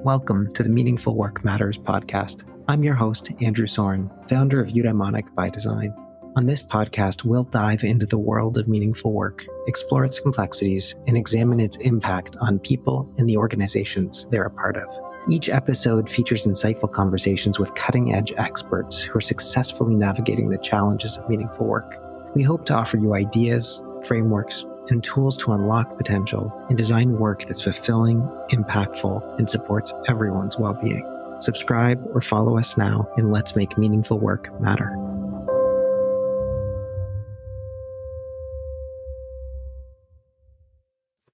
Welcome to the Meaningful Work Matters podcast. I'm your host, Andrew Soren, founder of Eudaimonic by Design. On this podcast, we'll dive into the world of meaningful work, explore its complexities, and examine its impact on people and the organizations they're a part of. Each episode features insightful conversations with cutting-edge experts who are successfully navigating the challenges of meaningful work. We hope to offer you ideas, frameworks, and tools to unlock potential and design work that's fulfilling, impactful, and supports everyone's well-being. Subscribe or follow us now, and let's make meaningful work matter.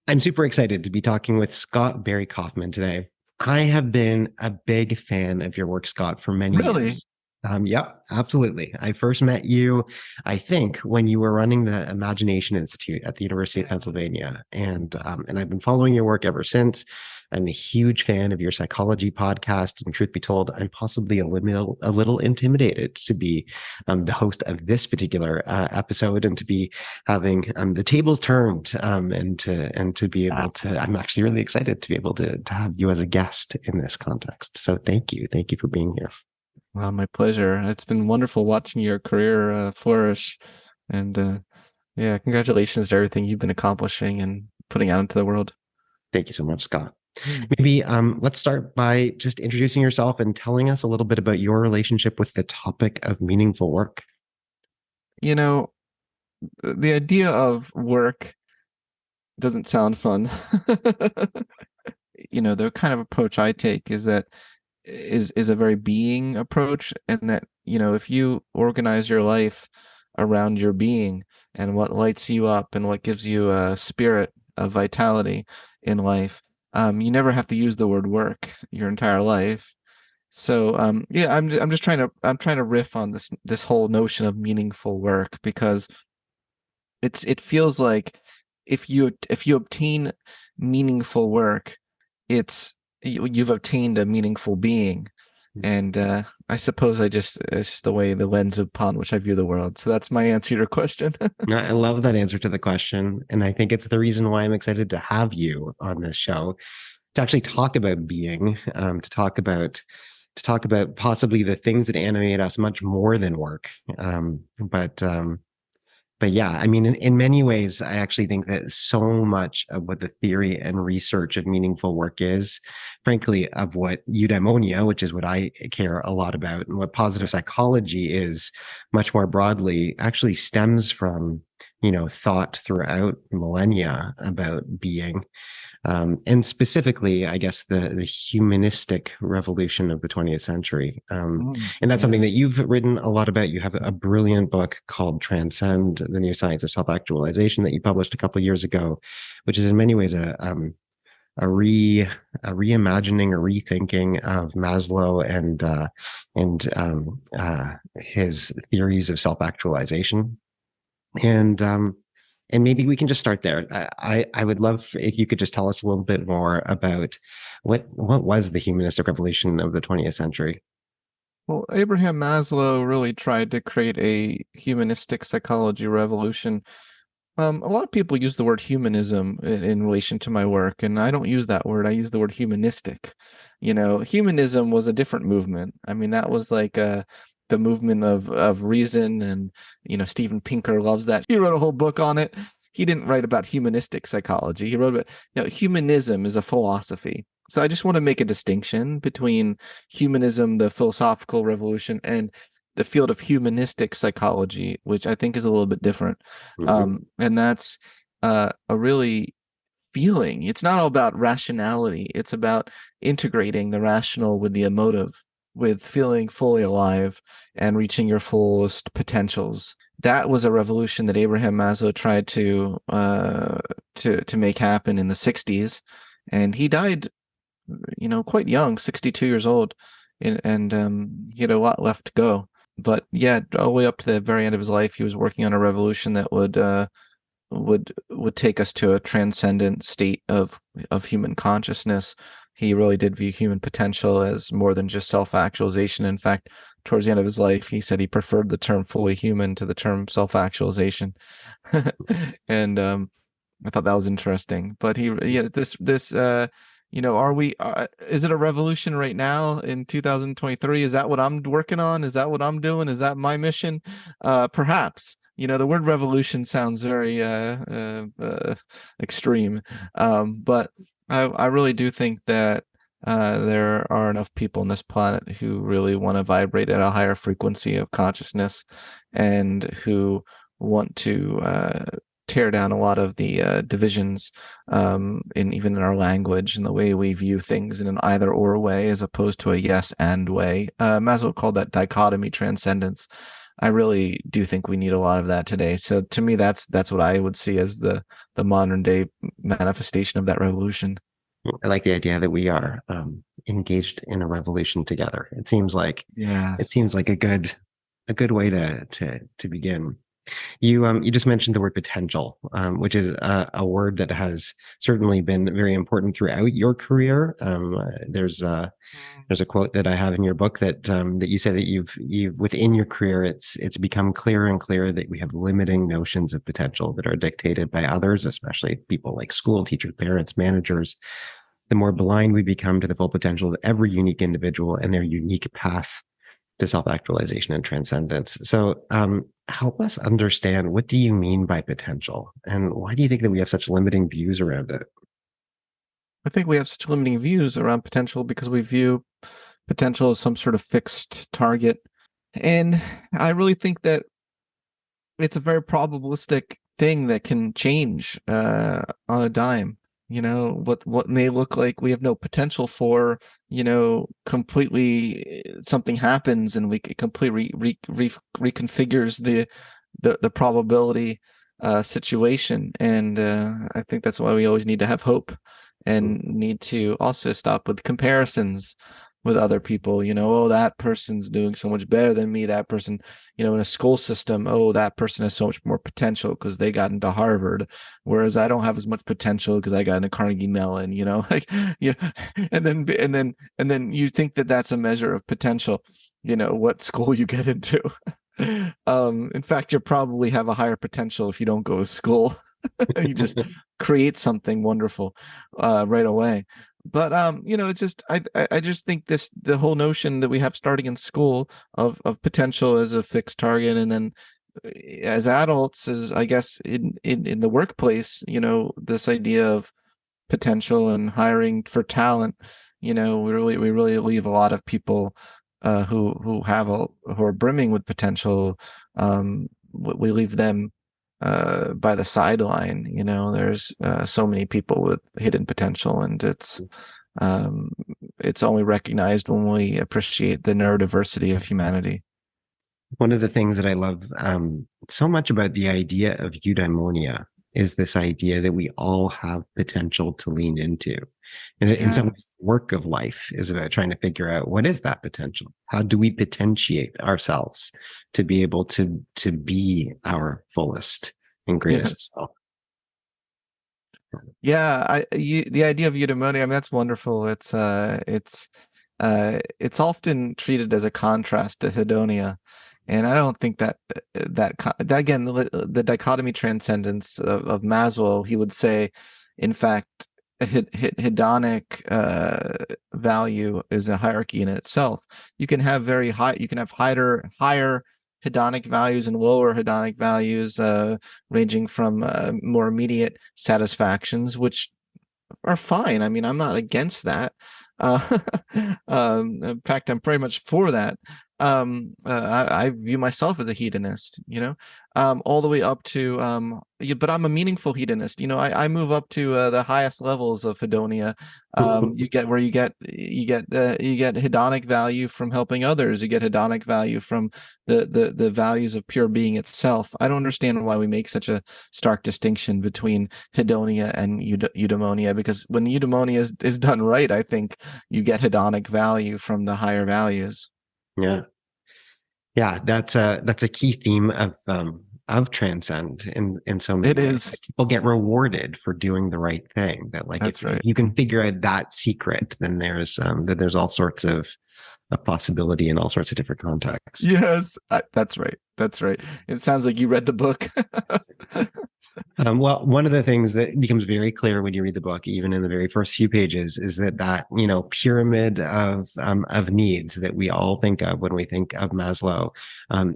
I'm super excited to be talking with Scott Barry Kaufman today. I have been a big fan of your work, Scott, for many years. Yeah, absolutely. I first met you, I think, when you were running the Imagination Institute at the University of Pennsylvania. And I've been following your work ever since. I'm a huge fan of your psychology podcast. And truth be told, I'm possibly a little intimidated to be the host of this particular episode and to be having the tables turned and to be able to, I'm actually really excited to be able to have you as a guest in this context. So thank you. Thank you for being here. Well, my pleasure. It's been wonderful watching your career flourish. And yeah, congratulations to everything you've been accomplishing and putting out into the world. Thank you so much, Scott. Maybe let's start by just introducing yourself and telling us a little bit about your relationship with the topic of meaningful work. You know, the idea of work doesn't sound fun. You know, the kind of approach I take is that is a very being approach, and that, you know, if you organize your life around your being and what lights you up and what gives you a spirit of vitality in life, you never have to use the word work your entire life. So yeah, I'm trying to riff on this whole notion of meaningful work, because it feels like if you obtain meaningful work, you've obtained a meaningful being. And I suppose it's just the way, the lens upon which I view the world. So that's my answer to your question. I love that answer to the question. And I think it's the reason why I'm excited to have you on this show, to actually talk about being, to talk about possibly the things that animate us much more than work. But yeah, I mean, in many ways, I actually think that so much of what the theory and research of meaningful work is, frankly, of what eudaimonia, which is what I care a lot about, and what positive psychology is much more broadly, actually stems from, you know, thought throughout millennia about being. And specifically, I guess, the humanistic revolution of the 20th century. And that's something that you've written a lot about. You have a brilliant book called Transcendent, the New Science of Self-Actualization, that you published a couple of years ago, which is in many ways a reimagining, a rethinking of Maslow and his theories of self-actualization. And maybe we can just start there. I would love if you could just tell us a little bit more about what was the humanistic revolution of the 20th century. Well, Abraham Maslow really tried to create a humanistic psychology revolution. A lot of people use the word humanism in relation to my work, and I don't use that word. I use the word humanistic. You know, humanism was a different movement. I mean, that was like the movement of reason, and, you know, Steven Pinker loves that. He wrote a whole book on it. He didn't write about humanistic psychology. He wrote about, you know, humanism is a philosophy. So I just want to make a distinction between humanism, the philosophical revolution, and the field of humanistic psychology, which I think is a little bit different. And that's a really feeling. It's not all about rationality. It's about integrating the rational with the emotive, with feeling fully alive and reaching your fullest potentials. That was a revolution that Abraham Maslow tried to make happen in the 60s, and he died, you know, quite young, 62 years old, and he had a lot left to go. But yeah, all the way up to the very end of his life, he was working on a revolution that would take us to a transcendent state of human consciousness. He really did view human potential as more than just self-actualization. In fact, towards the end of his life, he said he preferred the term fully human to the term self-actualization. And I thought that was interesting. But are we, is it a revolution right now in 2023? Is that what I'm working on? Is that what I'm doing? Is that my mission? Perhaps. The word revolution sounds very extreme. But I really do think that there are enough people on this planet who really want to vibrate at a higher frequency of consciousness, and who want to tear down a lot of the divisions even in our language and the way we view things in an either or way as opposed to a yes and way. Maslow called that dichotomy transcendence. I really do think we need a lot of that today. So to me, that's what I would see as the modern day manifestation of that revolution. I like the idea that we are engaged in a revolution together. It seems like a good way to begin. You just mentioned the word potential, which is a word that has certainly been very important throughout your career. There's a quote that I have in your book that you say that you've within your career, it's become clearer and clearer that we have limiting notions of potential that are dictated by others, especially people like school teachers, parents, managers. The more blind we become to the full potential of every unique individual and their unique path to self-actualization and transcendence. So help us understand, what do you mean by potential? And why do you think that we have such limiting views around it? I think we have such limiting views around potential because we view potential as some sort of fixed target. And I really think that it's a very probabilistic thing that can change on a dime. What may look like we have no potential for, completely something happens and we completely reconfigures the probability situation. And I think that's why we always need to have hope and need to also stop with comparisons with other people. Oh, that person's doing so much better than me. That person, in a school system, oh, that person has so much more potential because they got into Harvard, whereas I don't have as much potential because I got into Carnegie Mellon. And then you think that that's a measure of potential. What school you get into. In fact, you probably have a higher potential if you don't go to school. You just create something wonderful right away. But it's just I just think the whole notion that we have starting in school of potential as a fixed target, and then as adults, as I guess in the workplace, this idea of potential and hiring for talent, we really leave a lot of people who are brimming with potential. We leave them by the sideline. There's so many people with hidden potential, and it's only recognized when we appreciate the neurodiversity of humanity. One of the things that I love so much about the idea of eudaimonia is this idea that we all have potential to lean into. And in some work of life is about trying to figure out, what is that potential? How do we potentiate ourselves to be able to be our fullest and greatest self? Yeah, the idea of eudaimonia, I mean, that's wonderful. It's often treated as a contrast to hedonia. And I don't think that again, the dichotomy transcendence of Maslow, he would say, in fact, hedonic value is a hierarchy in itself. You can have higher hedonic values and lower hedonic values, ranging from more immediate satisfactions, which are fine. I mean, I'm not against that. In fact, I'm pretty much for that. I view myself as a hedonist, all the way up to, but I'm a meaningful hedonist. I move up to the highest levels of hedonia. You get hedonic value from helping others. You get hedonic value from the values of pure being itself. I don't understand why we make such a stark distinction between hedonia and eudaimonia, because when eudaimonia is done right, I think you get hedonic value from the higher values. Yeah. That's a key theme of of transcend in so many It ways. is. Like, people get rewarded for doing the right thing. That like That's if right. you can figure out that secret, then there's all sorts of a possibility in all sorts of different contexts. Yes, that's right. That's right. It sounds like you read the book. Well, one of the things that becomes very clear when you read the book, even in the very first few pages, is that pyramid of needs that we all think of when we think of Maslow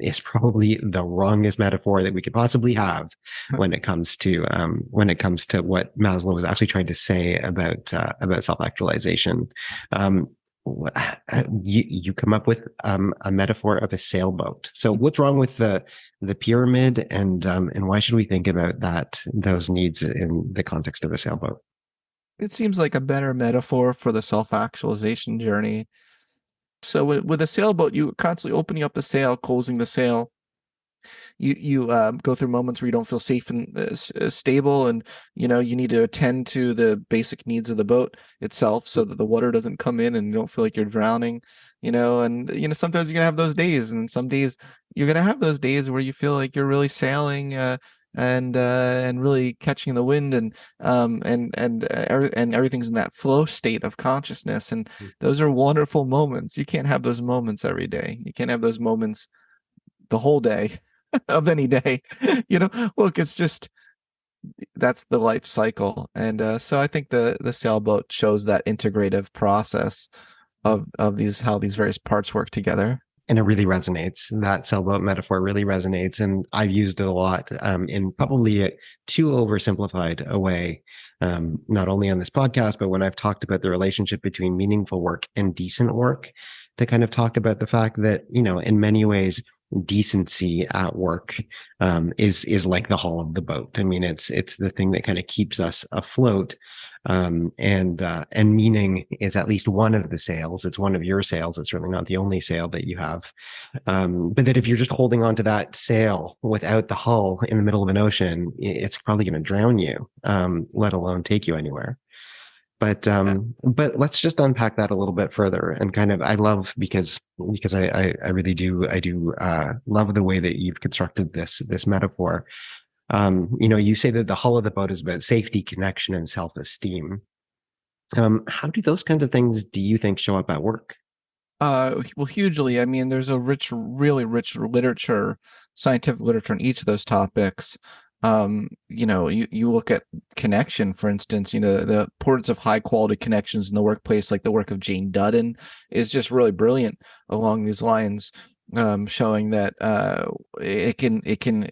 is probably the wrongest metaphor that we could possibly have when it comes to what Maslow was actually trying to say about self-actualization. You come up with a metaphor of a sailboat. So what's wrong with the pyramid, and why should we think about those needs in the context of a sailboat? It seems like a better metaphor for the self-actualization journey. So with a sailboat, you constantly opening up the sail, closing the sail. You go through moments where you don't feel safe and stable, and you need to attend to the basic needs of the boat itself so that the water doesn't come in and you don't feel like you're drowning. And sometimes you're gonna have those days, and some days you're gonna have those days where you feel like you're really sailing and really catching the wind, and everything's in that flow state of consciousness, and those are wonderful moments. You can't have those moments every day. You can't have those moments the whole day of any day. Look, it's just that's the life cycle, and so I think the sailboat shows that integrative process of these how these various parts work together. And it really resonates. That sailboat metaphor really resonates, and I've used it a lot in probably a too oversimplified a way, not only on this podcast, but when I've talked about the relationship between meaningful work and decent work, to kind of talk about the fact that in many ways decency at work is like the hull of the boat. I mean, it's the thing that kind of keeps us afloat. And meaning is at least one of the sails. It's one of your sails. It's certainly not the only sail that you have. But that if you're just holding on to that sail without the hull in the middle of an ocean, it's probably going to drown you, let alone take you anywhere. But let's just unpack that a little bit further, and kind of I love because I really do love the way that you've constructed this metaphor. You say that the hull of the boat is about safety, connection, and self-esteem. How do those kinds of things do you think show up at work? Well, hugely. I mean, there's a really rich literature, scientific literature on each of those topics. You look at connection, for instance, the importance of high quality connections in the workplace, like the work of Jane Dudden, is just really brilliant along these lines, showing that it can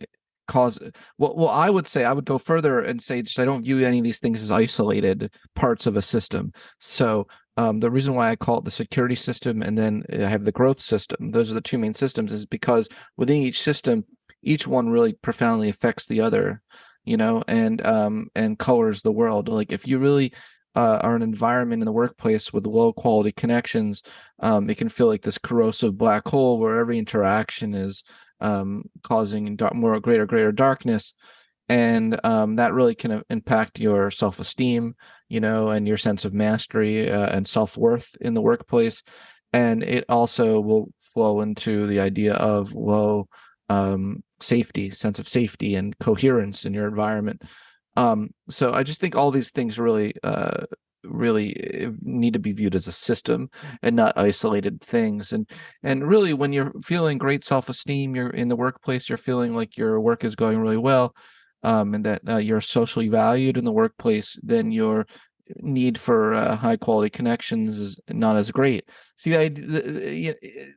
cause well, I would say I would go further and say just I don't view any of these things as isolated parts of a system. So the reason why I call it the security system and then I have the growth system, those are the two main systems, is because within each system, each one really profoundly affects the other, and colors the world. Like if you really are an environment in the workplace with low quality connections, it can feel like this corrosive black hole where every interaction is causing greater darkness, and that really can impact your self-esteem, and your sense of mastery and self-worth in the workplace. And it also will flow into the idea of low sense of safety and coherence in your environment. So I just think all these things really need to be viewed as a system and not isolated things. And really, when you're feeling great self-esteem, you're in the workplace, you're feeling like your work is going really well, and that you're socially valued in the workplace, then your need for high quality connections is not as great. See,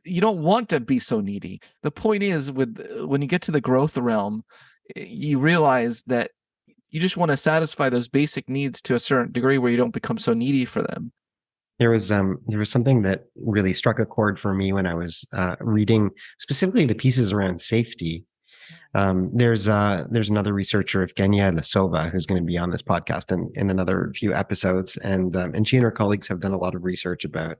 you don't want to be so needy. The point is, when you get to the growth realm, you realize that you just want to satisfy those basic needs to a certain degree where you don't become so needy for them. There was something that really struck a chord for me when I was reading specifically the pieces around safety. There's another researcher of Kenya, Lasova, who's going to be on this podcast in another few episodes, and she and her colleagues have done a lot of research about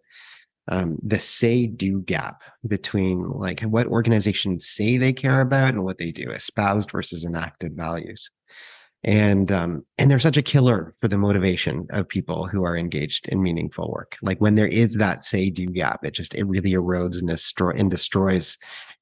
the say-do gap between like what organizations say they care about and what they do, espoused versus enacted values. And they're such a killer for the motivation of people who are engaged in meaningful work. Like when there is that say-do gap, it really erodes and destroys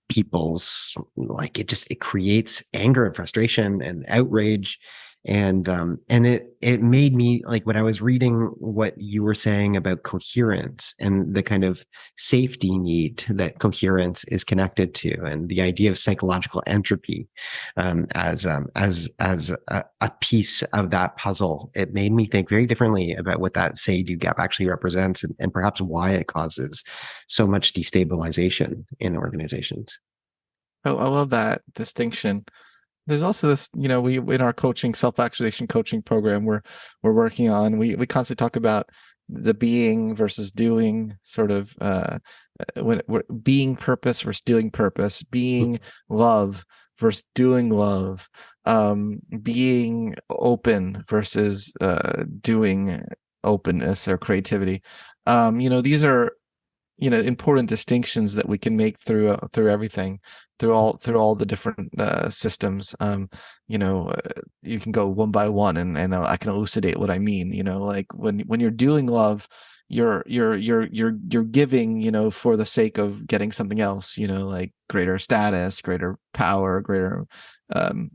people's, like, it creates anger and frustration and outrage. And it made me, like, when I was reading what you were saying about coherence and the kind of safety need that coherence is connected to, and the idea of psychological entropy as a piece of that puzzle, it made me think very differently about what that say-do gap actually represents, and perhaps why it causes so much destabilization in organizations. Oh, I love that distinction. There's also this, we in our coaching, self-actualization coaching program we're working on, we constantly talk about the being versus doing, sort of when we're being purpose versus doing purpose, being love versus doing love, being open versus doing openness or creativity. These are important distinctions that we can make through everything, through all the different systems. You can go one by one, and I can elucidate what I mean. Like when you're doing love, you're giving, for the sake of getting something else, like greater status, greater power, greater um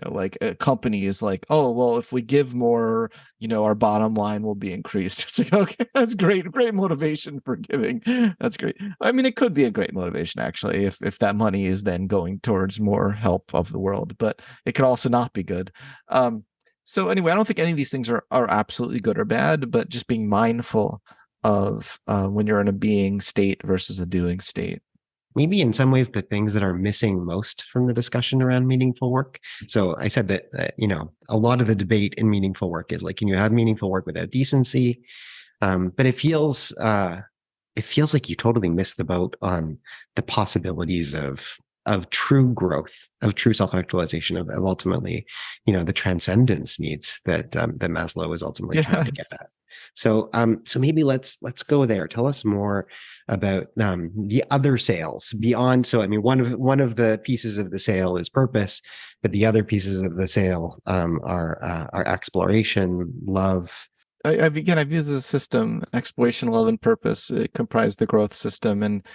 like a company is like, oh, well, if we give more, our bottom line will be increased. It's like, okay, that's great motivation for giving. That's great. I mean, it could be a great motivation, actually, if that money is then going towards more help of the world, but it could also not be good. So anyway, I don't think any of these things are absolutely good or bad, but just being mindful of when you're in a being state versus a doing state. Maybe in some ways the things that are missing most from the discussion around meaningful work. So I said that, a lot of the debate in meaningful work is like, can you have meaningful work without decency? But it feels like you totally missed the boat on the possibilities of true growth, of true self-actualization, of ultimately, the transcendence needs that Maslow is ultimately trying to get at. So maybe let's go there. Tell us more about the other sails beyond. So I mean, one of the pieces of the sail is purpose, but the other pieces of the sail are exploration, love. I've used this system, exploration, love, and purpose. It comprised the growth system, and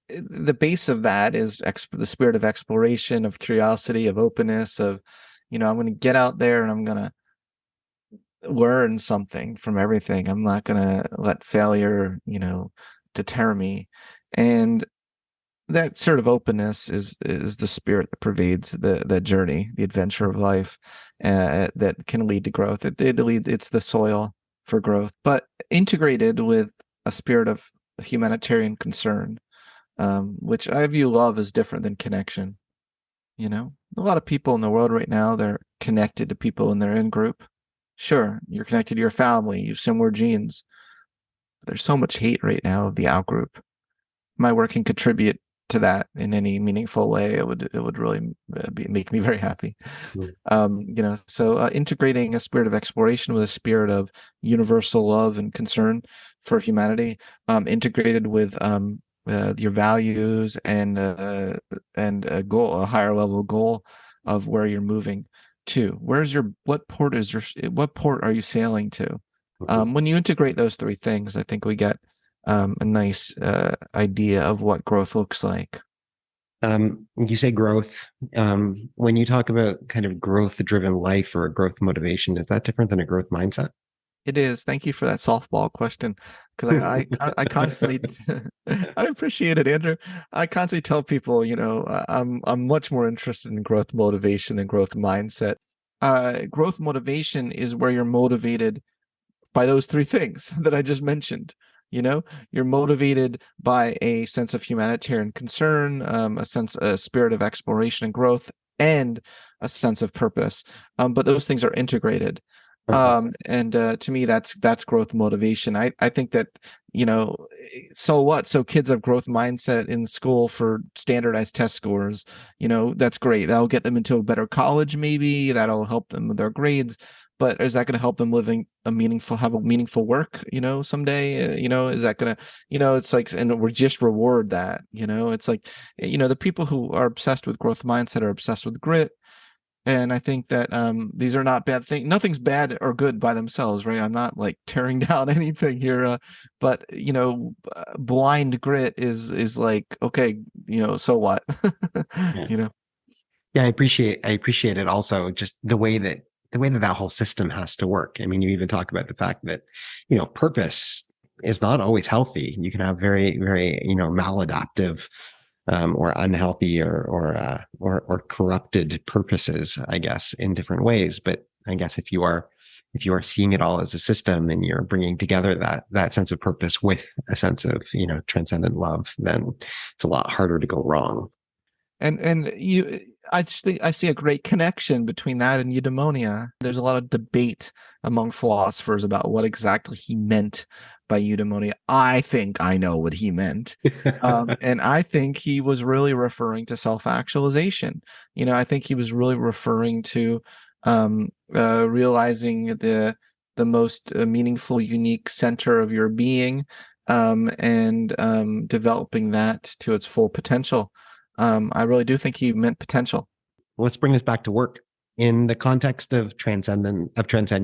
the base of that is the spirit of exploration, of curiosity, of openness, of, I'm going to get out there and I'm going to learn something from everything. I'm not going to let failure, deter me. And that sort of openness is the spirit that pervades the journey, the adventure of life, that can lead to growth. It's the soil for growth, but integrated with a spirit of humanitarian concern, which I view love as different than connection. A lot of people in the world right now, they're connected to people in their in-group. Sure, you're connected to your family, you have similar genes. But there's so much hate right now of the out-group. My work can contribute to that in any meaningful way. It would really make me very happy. So integrating a spirit of exploration with a spirit of universal love and concern for humanity, integrated with your values and a goal, a higher level goal of where you're moving to. What port are you sailing to? When you integrate those three things, I think we get a nice idea of what growth looks like. You say growth. When you talk about kind of growth-driven life or a growth motivation, is that different than a growth mindset? It is. Thank you for that softball question, because I constantly I appreciate it, Andrew. I constantly tell people, I'm much more interested in growth motivation than growth mindset. Growth motivation is where you're motivated by those three things that I just mentioned. You're motivated by a sense of humanitarian concern, a spirit of exploration and growth, and a sense of purpose. But those things are integrated. And to me, that's growth motivation. I think that, so what? So kids have growth mindset in school for standardized test scores. That's great. That'll get them into a better college. Maybe that'll help them with their grades. But is that going to help them have a meaningful work, someday? Is that going to, it's like, and we just reward that, it's like, the people who are obsessed with growth mindset are obsessed with grit. And I think that these are not bad things. Nothing's bad or good by themselves, right? I'm not like tearing down anything here, but blind grit is like, okay, so what? Yeah. You know. Yeah, I appreciate it also, just the way that whole system has to work. I mean, you even talk about the fact that, purpose is not always healthy. You can have very, very, maladaptive or unhealthy or corrupted purposes, I guess, in different ways. But I guess if you are seeing it all as a system and you're bringing together that sense of purpose with a sense of transcendent love, then it's a lot harder to go wrong. And I just think I see a great connection between that and eudaimonia. There's a lot of debate among philosophers about what exactly he meant by eudaimonia. I think I know what he meant. And I think he was really referring to self-actualization. I think he was really referring to realizing the most meaningful, unique center of your being, and developing that to its full potential. I really do think he meant potential. Let's bring this back to work. In the context of Transcend,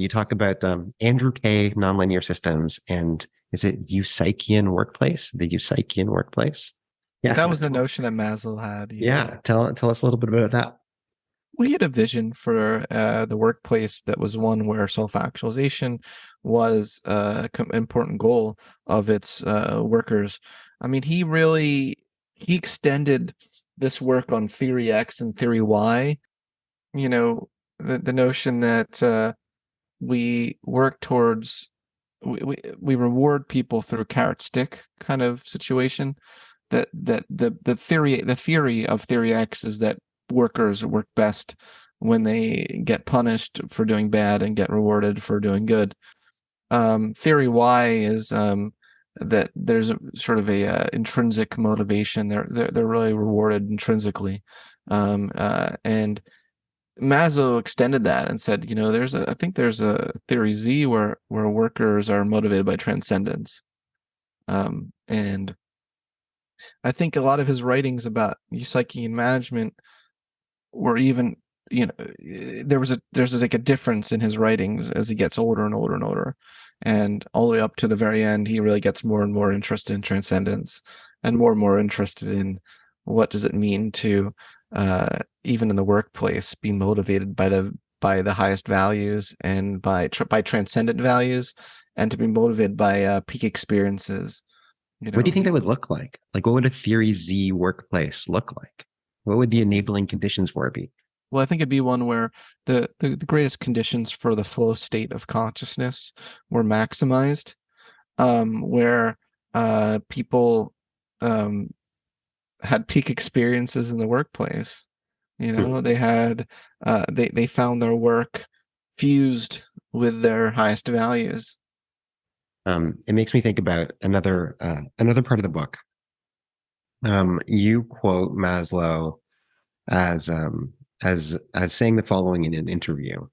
you talk about Andrew K. nonlinear systems, and is it Eucychian workplace? The Eucychian workplace. Yeah, That was the notion that Maslow had. Yeah, tell us a little bit about that. We had a vision for the workplace that was one where self-actualization was an important goal of its workers. I mean, he extended this work on theory X and theory Y. The notion that we work towards we reward people through a carrot stick kind of situation. That the theory of theory X is that workers work best when they get punished for doing bad and get rewarded for doing good. Theory Y is that there's a sort of a intrinsic motivation. They're really rewarded intrinsically, and Maslow extended that and said, I think there's a theory Z where workers are motivated by transcendence, and I think a lot of his writings about psyche and management were even, there's like a difference in his writings as he gets older and older and older, and all the way up to the very end, he really gets more and more interested in transcendence and more interested in what does it mean to, even in the workplace, be motivated by the highest values and by transcendent values, and to be motivated by peak experiences. What do you think that would look like? Like, what would a theory Z workplace look like? What would the enabling conditions for it be? Well, I think it'd be one where the greatest conditions for the flow state of consciousness were maximized, where people had peak experiences in the workplace. They had they found their work fused with their highest values. It makes me think about another part of the book. You quote Maslow as saying the following in an interview.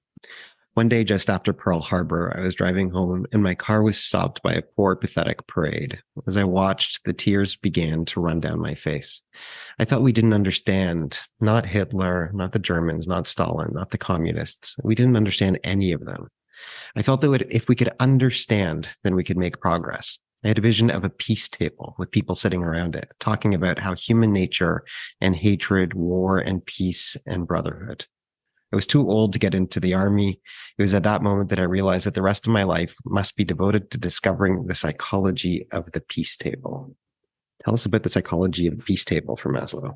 One day just after Pearl Harbor, I was driving home and my car was stopped by a poor, pathetic parade. As I watched, the tears began to run down my face. I thought we didn't understand, not Hitler, not the Germans, not Stalin, not the communists. We didn't understand any of them. I felt that if we could understand, then we could make progress. I had a vision of a peace table with people sitting around it, talking about how human nature and hatred, war and peace and brotherhood. I was too old to get into the army. It was at that moment that I realized that the rest of my life must be devoted to discovering the psychology of the peace table. Tell us about the psychology of the peace table for Maslow.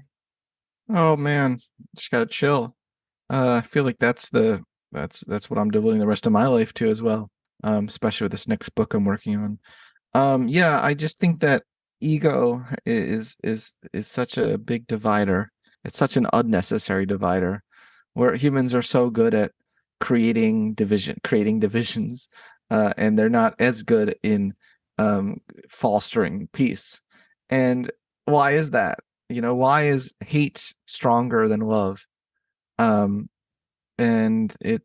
Oh man, just gotta chill. I feel like that's what I'm devoting the rest of my life to as well. Especially with this next book I'm working on. Yeah, I just think that ego is such a big divider. It's such an unnecessary divider, where humans are so good at creating divisions, and they're not as good in fostering peace. And why is that? Why is hate stronger than love? And it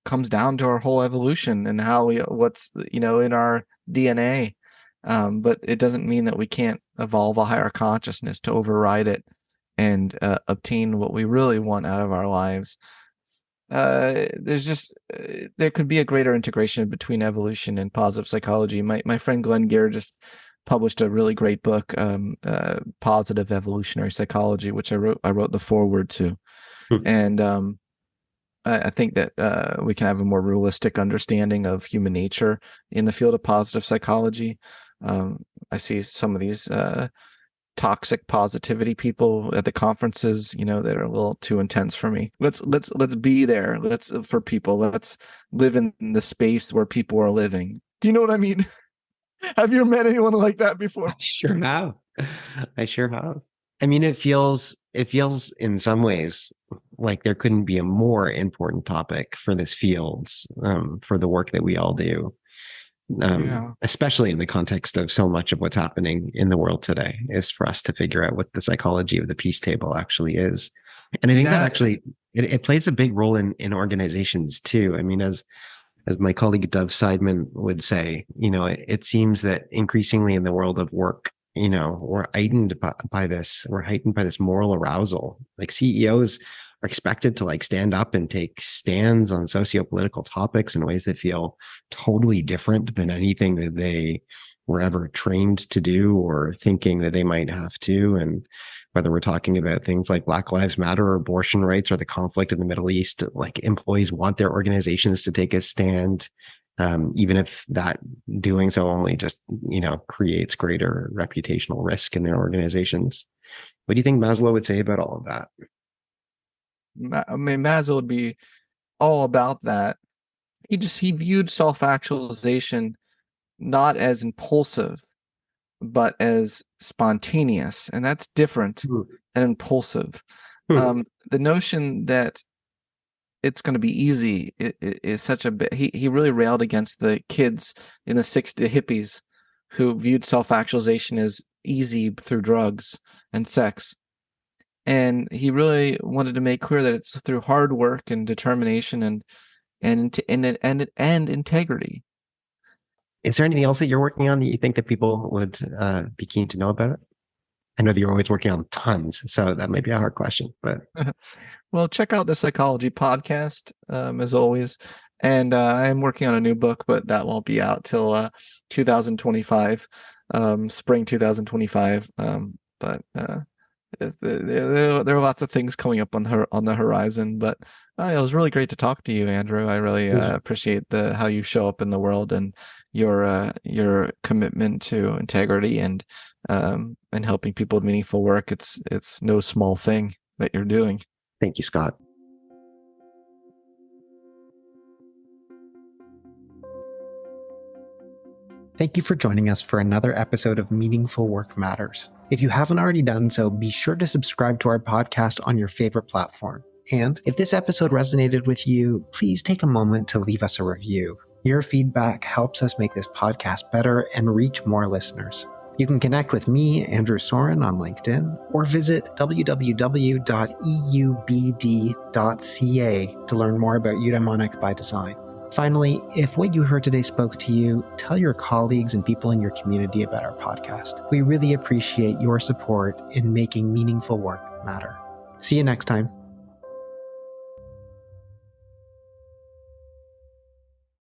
comes down to our whole evolution and how what's in our DNA. But it doesn't mean that we can't evolve a higher consciousness to override it and obtain what we really want out of our lives. there's just there could be a greater integration between evolution and positive psychology. My friend Glenn Gear just published a really great book, Positive Evolutionary Psychology, which I wrote the foreword to. And I think that we can have a more realistic understanding of human nature in the field of positive psychology. I see some of these toxic positivity people at the conferences, that are a little too intense for me. Let's be there. For people. Let's live in the space where people are living. Do you know what I mean? Have you met anyone like that before? I sure have. I mean, it feels in some ways like there couldn't be a more important topic for this field, for the work that we all do. Especially in the context of so much of what's happening in the world today, is for us to figure out what the psychology of the peace table actually is. And I think that actually it plays a big role in organizations too. I mean, as my colleague Dov Seidman would say, it seems that increasingly in the world of work, we're heightened by this moral arousal. Like CEOs are expected to stand up and take stands on socio-political topics in ways that feel totally different than anything that they were ever trained to do or thinking that they might have to. And whether we're talking about things like Black Lives Matter or abortion rights or the conflict in the Middle East, employees want their organizations to take a stand, even if that doing so only just, creates greater reputational risk in their organizations. What do you think Maslow would say about all of that? I mean, Maslow would be all about that. He viewed self-actualization not as impulsive, but as spontaneous, and that's different than impulsive. The notion that it's going to be easy is such a bit. He really railed against the kids in the '60s, hippies, who viewed self-actualization as easy through drugs and sex. And he really wanted to make clear that it's through hard work and determination and integrity. Is there anything else that you're working on that you think that people would be keen to know about it? I know that you're always working on tons, so that might be a hard question, but well, check out the Psychology Podcast, as always. And I'm working on a new book, but that won't be out till 2025, spring 2025. But there are lots of things coming up on the horizon. But it was really great to talk to you, Andrew. I really appreciate how you show up in the world and your commitment to integrity and helping people with meaningful work. It's no small thing that you're doing. Thank you, Scott. Thank you for joining us for another episode of Meaningful Work Matters. If you haven't already done so, be sure to subscribe to our podcast on your favorite platform. And if this episode resonated with you, please take a moment to leave us a review. Your feedback helps us make this podcast better and reach more listeners. You can connect with me, Andrew Soren, on LinkedIn, or visit www.eubd.ca to learn more about Eudaimonic by Design. Finally, if what you heard today spoke to you, tell your colleagues and people in your community about our podcast. We really appreciate your support in making meaningful work matter. See you next time.